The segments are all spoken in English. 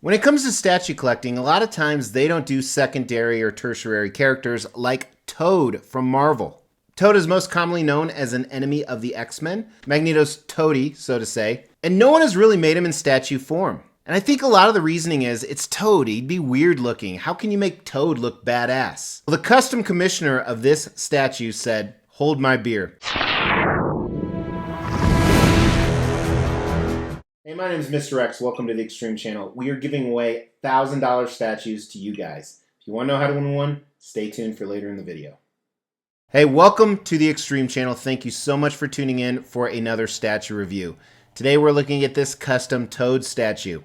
When it comes to statue collecting, a lot of times they don't do secondary or tertiary characters like Toad from Marvel. Toad is most commonly known as an enemy of the X-Men, Magneto's toady, so to say, and no one has really made him in statue form. And I think a lot of the reasoning is, it's Toad, he'd be weird looking. How can you make Toad look badass? Well, the custom commissioner of this statue said, "Hold my beer." Hey, my name is Mr. X. Welcome to the Extreme Channel. We are giving away $1,000 statues to you guys. If you want to know how to win one, stay tuned for later in the video. Hey, welcome to the Extreme Channel. Thank you so much for tuning in for another statue review. Today we're looking at this custom Toad statue.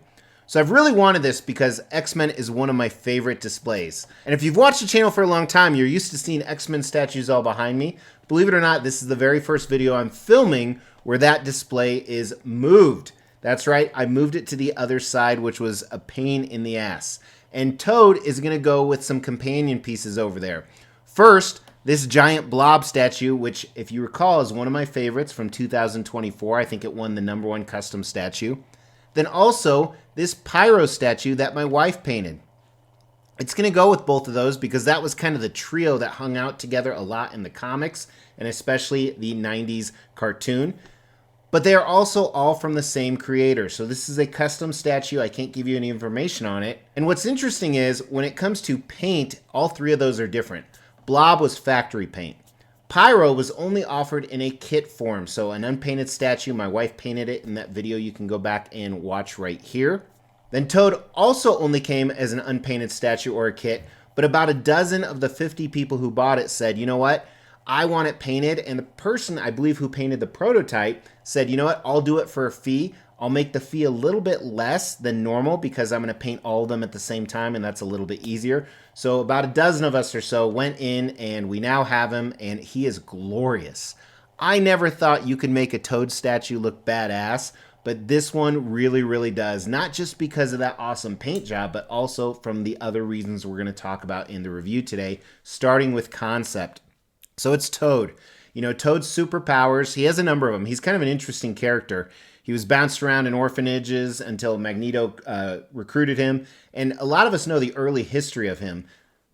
So I've really wanted this because X-Men is one of my favorite displays. And if you've watched the channel for a long time, you're used to seeing X-Men statues all behind me. Believe it or not, this is the very first video I'm filming where that display is moved. That's right, I moved it to the other side, which was a pain in the ass. And Toad is going to go with some companion pieces over there. First, this giant blob statue, which, if you recall, is one of my favorites from 2024. I think it won the #1 custom statue. Then also, this pyro statue that my wife painted. It's going to go with both of those because that was kind of the trio that hung out together a lot in the comics, and especially the 90s cartoon. But they are also all from the same creator. So this is a custom statue. I can't give you any information on it. And what's interesting is when it comes to paint, all three of those are different. Blob was factory paint. Pyro was only offered in a kit form. So an unpainted statue, my wife painted it in that video you can go back and watch right here. Then Toad also only came as an unpainted statue or a kit, but about a dozen of the 50 people who bought it said, you know what? I want it painted, and the person, I believe, who painted the prototype said, you know what, I'll do it for a fee. I'll make the fee a little bit less than normal because I'm going to paint all of them at the same time, and that's a little bit easier. So about a dozen of us or so went in, and we now have him, and he is glorious. I never thought you could make a Toad statue look badass, but this one really, really does. Not just because of that awesome paint job, but also from the other reasons we're going to talk about in the review today, starting with concept. So it's Toad. You know, Toad's superpowers, he has a number of them. He's kind of an interesting character. He was bounced around in orphanages until Magneto recruited him. And a lot of us know the early history of him,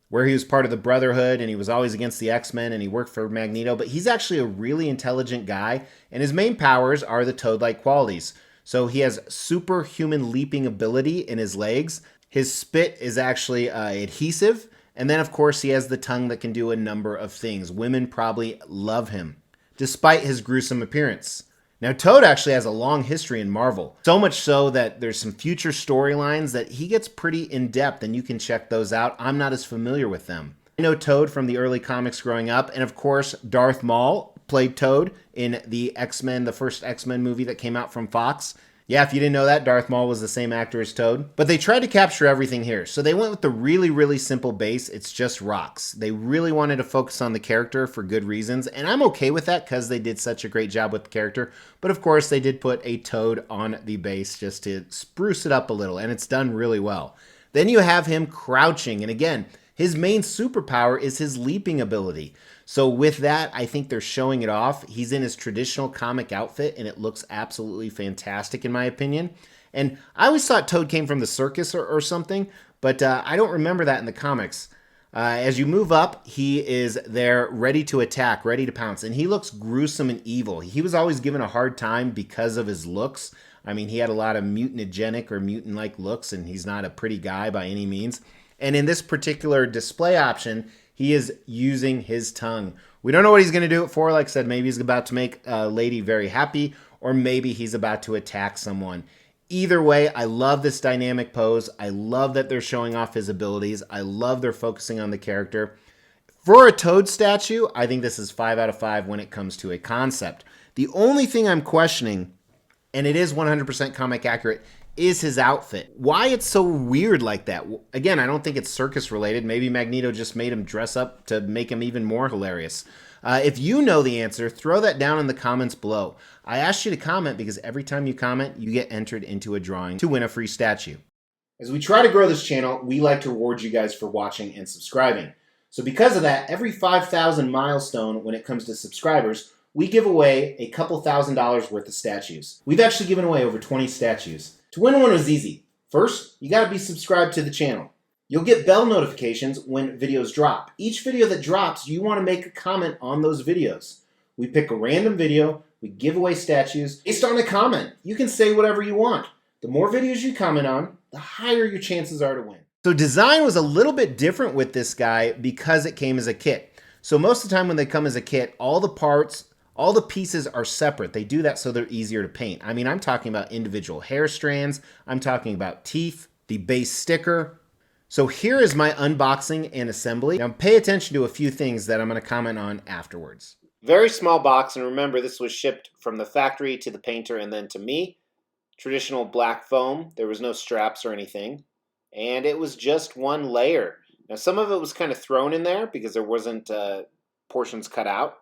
where he was part of the Brotherhood and he was always against the X-Men and he worked for Magneto. But he's actually a really intelligent guy, and his main powers are the Toad-like qualities. So he has superhuman leaping ability in his legs. His spit is actually adhesive. And then, of course, he has the tongue that can do a number of things. Women probably love him, despite his gruesome appearance. Now, Toad actually has a long history in Marvel. So much so that there's some future storylines that he gets pretty in-depth, and you can check those out. I'm not as familiar with them. I know Toad from the early comics growing up, and of course, Darth Maul played Toad in the X-Men, the first X-Men movie that came out from Fox. Yeah, if you didn't know that, Darth Maul was the same actor as Toad. But they tried to capture everything here. So they went with the really, really simple base. It's just rocks. They really wanted to focus on the character for good reasons. And I'm okay with that because they did such a great job with the character. But of course, they did put a Toad on the base just to spruce it up a little. And it's done really well. Then you have him crouching. And again, his main superpower is his leaping ability. So with that, I think they're showing it off. He's in his traditional comic outfit, and it looks absolutely fantastic in my opinion. And I always thought Toad came from the circus or something, but I don't remember that in the comics. As you move up, he is there ready to attack, ready to pounce, and he looks gruesome and evil. He was always given a hard time because of his looks. I mean, he had a lot of mutagenic or mutant-like looks, and he's not a pretty guy by any means. And in this particular display option, he is using his tongue. We don't know what he's going to do it for. Like I said, maybe he's about to make a lady very happy, or maybe he's about to attack someone. Either way, I love this dynamic pose. I love that they're showing off his abilities. I love they're focusing on the character. For a Toad statue, I think this is 5 out of 5 when it comes to a concept. The only thing I'm questioning, and it is 100% comic accurate, is his outfit. Why it's so weird like that? Again, I don't think it's circus related. Maybe Magneto just made him dress up to make him even more hilarious. If you know the answer, throw that down in the comments below. I asked you to comment because every time you comment, you get entered into a drawing to win a free statue. As we try to grow this channel, we like to reward you guys for watching and subscribing. So because of that, every 5,000 milestone when it comes to subscribers, we give away a couple $1,000s worth of statues. We've actually given away over 20 statues. To win one was easy. First, you gotta be subscribed to the channel. You'll get bell notifications when videos drop. Each video that drops, you wanna make a comment on those videos. We pick a random video, we give away statues based on a comment. You can say whatever you want. The more videos you comment on, the higher your chances are to win. So design was a little bit different with this guy because it came as a kit. So most of the time when they come as a kit, all the parts, all the pieces are separate. They do that so they're easier to paint. I mean, I'm talking about individual hair strands. I'm talking about teeth, the base sticker. So here is my unboxing and assembly. Now pay attention to a few things that I'm going to comment on afterwards. Very small box, and remember this was shipped from the factory to the painter and then to me. Traditional black foam. There was no straps or anything. And it was just one layer. Now some of it was kind of thrown in there because there wasn't portions cut out.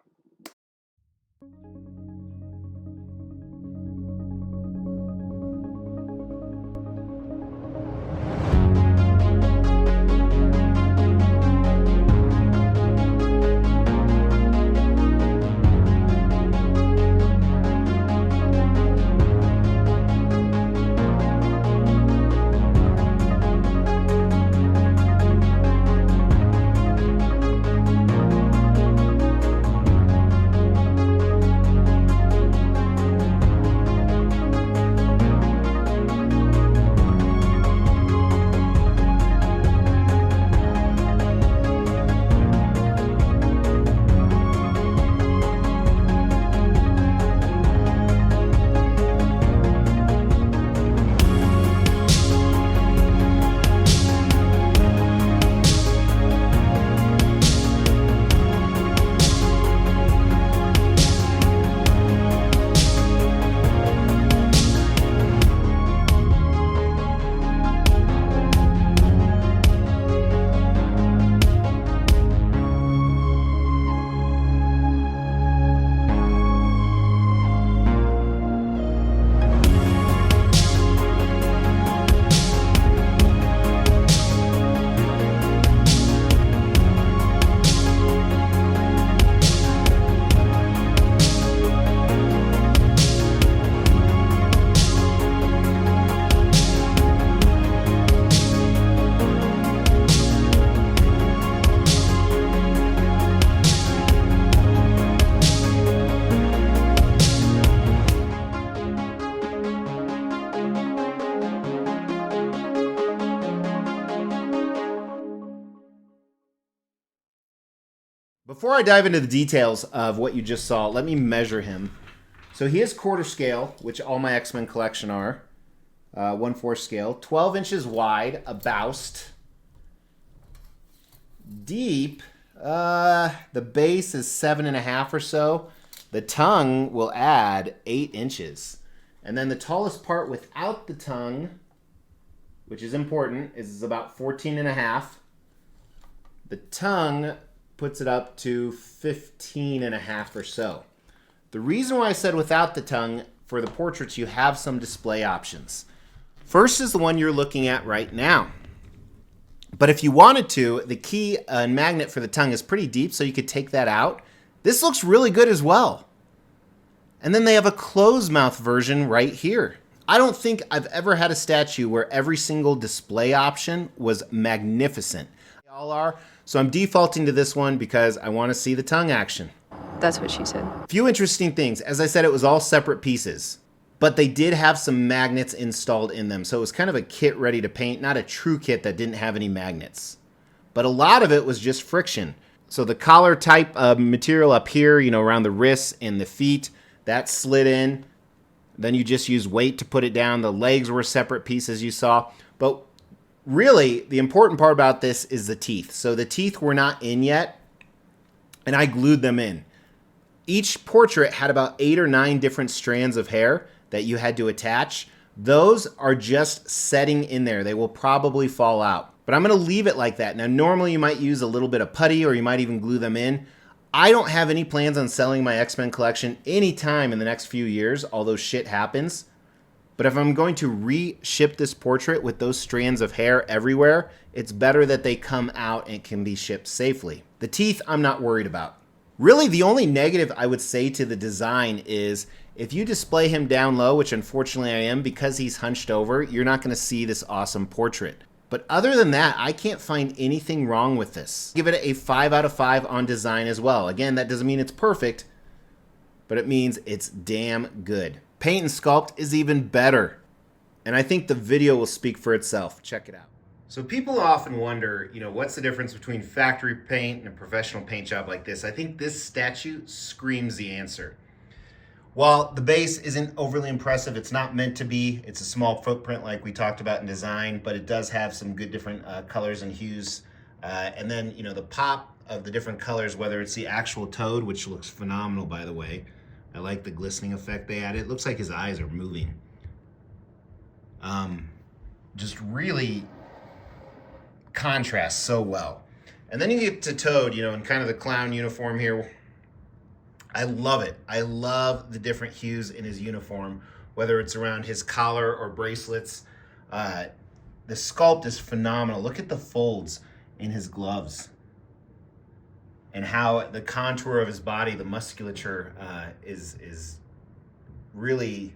Before I dive into the details of what you just saw, let me measure him. So he is quarter scale, which all my X-Men collection are. 1/4 scale. 12 inches wide, about. Deep, the base is 7.5 or so. The tongue will add 8 inches. And then the tallest part without the tongue, which is important, is about 14.5. The tongue puts it up to 15.5 or so. The reason why I said without the tongue, for the portraits you have some display options. First is the one you're looking at right now. But if you wanted to, the key and magnet for the tongue is pretty deep, so you could take that out. This looks really good as well. And then they have a closed mouth version right here. I don't think I've ever had a statue where every single display option was magnificent. They all are. So I'm defaulting to this one because I want to see the tongue action. That's what she said. A few interesting things. As I said, it was all separate pieces, but they did have some magnets installed in them. So it was kind of a kit ready to paint, not a true kit that didn't have any magnets. But a lot of it was just friction. So the collar type of material up here, you know, around the wrists and the feet, that slid in. Then you just use weight to put it down. The legs were separate pieces you saw. But really, the important part about this is the teeth. So the teeth were not in yet, and I glued them in. Each portrait had about 8 or 9 different strands of hair that you had to attach. Those are just setting in there. They will probably fall out. But I'm going to leave it like that. Now, normally you might use a little bit of putty or you might even glue them in. I don't have any plans on selling my X-Men collection anytime in the next few years, although shit happens. But if I'm going to re-ship this portrait with those strands of hair everywhere, it's better that they come out and can be shipped safely. The teeth, I'm not worried about. Really, the only negative I would say to the design is if you display him down low, which unfortunately I am, because he's hunched over, you're not going to see this awesome portrait. But other than that, I can't find anything wrong with this. Give it a 5 out of 5 on design as well. Again, that doesn't mean it's perfect, but it means it's damn good. Paint and sculpt is even better. And I think the video will speak for itself. Check it out. So people often wonder, what's the difference between factory paint and a professional paint job like this? I think this statue screams the answer. While the base isn't overly impressive, it's not meant to be. It's a small footprint like we talked about in design, but it does have some good different colors and hues. And then, the pop of the different colors, whether it's the actual toad, which looks phenomenal, by the way. I like the glistening effect they added. It looks like his eyes are moving. Just really contrasts so well. And then you get to Toad, in kind of the clown uniform here. I love it. I love the different hues in his uniform, whether it's around his collar or bracelets. The sculpt is phenomenal. Look at the folds in his gloves and how the contour of his body, the musculature, is really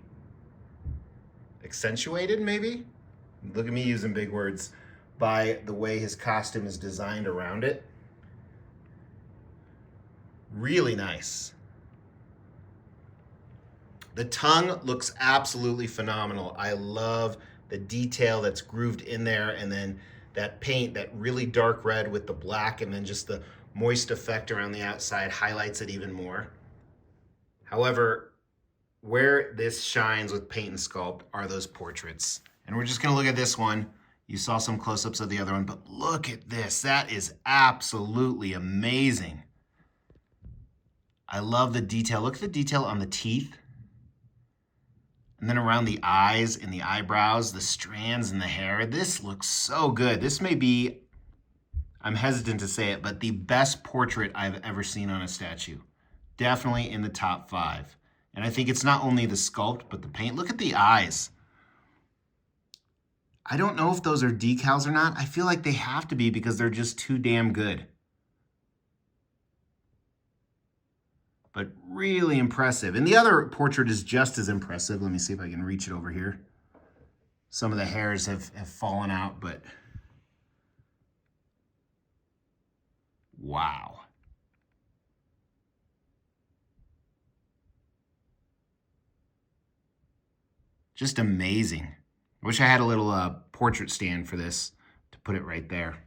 accentuated, maybe? Look at me using big words, by the way his costume is designed around it. Really nice. The tongue looks absolutely phenomenal. I love the detail that's grooved in there, and then that paint, that really dark red with the black, and then just the moist effect around the outside highlights it even more. However, where this shines with paint and sculpt are those portraits. And we're just gonna look at this one. You saw some close-ups of the other one, but look at this. That is absolutely amazing. I love the detail. Look at the detail on the teeth. And then around the eyes and the eyebrows, the strands and the hair. This looks so good. This may be, I'm hesitant to say it, but the best portrait I've ever seen on a statue. Definitely in the top 5. And I think it's not only the sculpt, but the paint. Look at the eyes. I don't know if those are decals or not. I feel like they have to be because they're just too damn good. But really impressive. And the other portrait is just as impressive. Let me see if I can reach it over here. Some of the hairs have fallen out, but wow. Just amazing. I wish I had a little portrait stand for this to put it right there.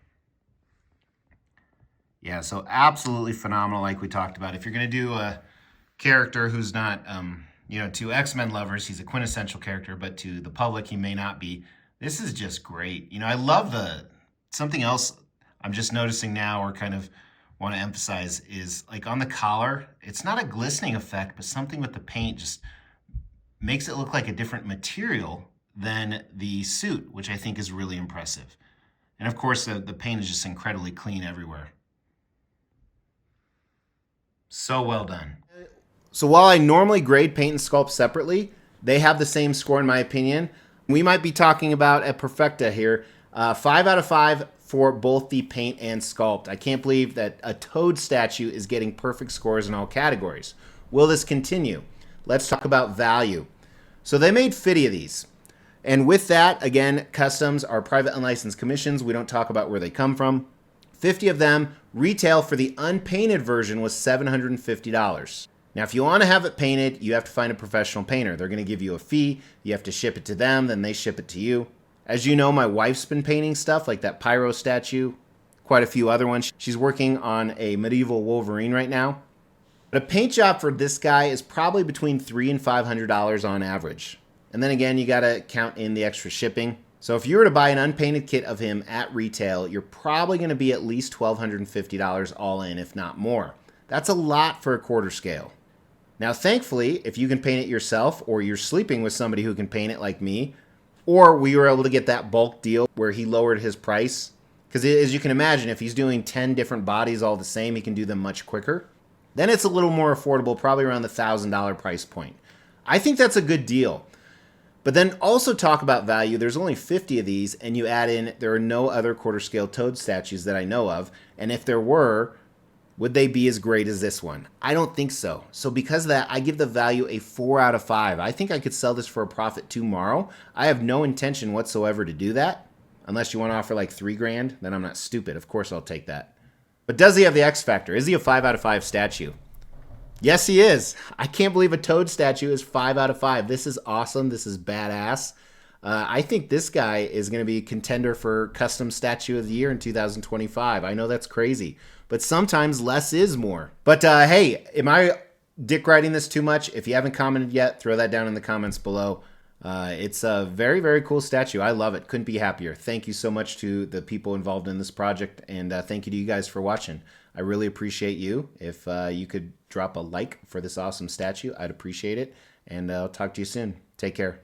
Yeah, so absolutely phenomenal, like we talked about. If you're going to do a character who's not, to X-Men lovers, he's a quintessential character, but to the public, he may not be. This is just great. I love something else I'm just noticing now, or kind of want to emphasize, is like on the collar, it's not a glistening effect, but something with the paint just makes it look like a different material than the suit, which I think is really impressive. And of course, the paint is just incredibly clean everywhere. So well done. So while I normally grade paint and sculpt separately, they have the same score in my opinion. We might be talking about a perfecta here. 5 out of 5 for both the paint and sculpt. I can't believe that a Toad statue is getting perfect scores in all categories. Will this continue? Let's talk about value. So they made 50 of these. And with that, again, customs are private unlicensed commissions. We don't talk about where they come from. 50 of them, retail for the unpainted version was $750. Now, if you want to have it painted, you have to find a professional painter. They're going to give you a fee. You have to ship it to them, then they ship it to you. As you know, my wife's been painting stuff like that Pyro statue, quite a few other ones. She's working on a medieval Wolverine right now. But a paint job for this guy is probably between $300 and $500 on average. And then again, you got to count in the extra shipping. So if you were to buy an unpainted kit of him at retail, you're probably going to be at least $1,250 all in, if not more. That's a lot for a quarter scale. Now, thankfully, if you can paint it yourself, or you're sleeping with somebody who can paint it like me, or we were able to get that bulk deal where he lowered his price, because as you can imagine, if he's doing 10 different bodies all the same, he can do them much quicker. Then it's a little more affordable, probably around the $1,000 price point. I think that's a good deal. But then also talk about value. There's only 50 of these, and you add in, there are no other quarter scale Toad statues that I know of. And if there were, Would they be as great as this one? I don't think so. So because of that, I give the value a 4 out of 5. I think I could sell this for a profit tomorrow. I have no intention whatsoever to do that. Unless you want to offer like 3 grand, then I'm not stupid. Of course I'll take that. But does he have the X factor? Is he a 5 out of 5 statue? Yes, he is. I can't believe a Toad statue is 5 out of 5. This is awesome. This is badass. I think this guy is going to be a contender for Custom Statue of the Year in 2025. I know that's crazy, but sometimes less is more. But hey, am I dick riding this too much? If you haven't commented yet, throw that down in the comments below. It's a very, very cool statue. I love it. Couldn't be happier. Thank you so much to the people involved in this project, and thank you to you guys for watching. I really appreciate you. If you could drop a like for this awesome statue, I'd appreciate it, and I'll talk to you soon. Take care.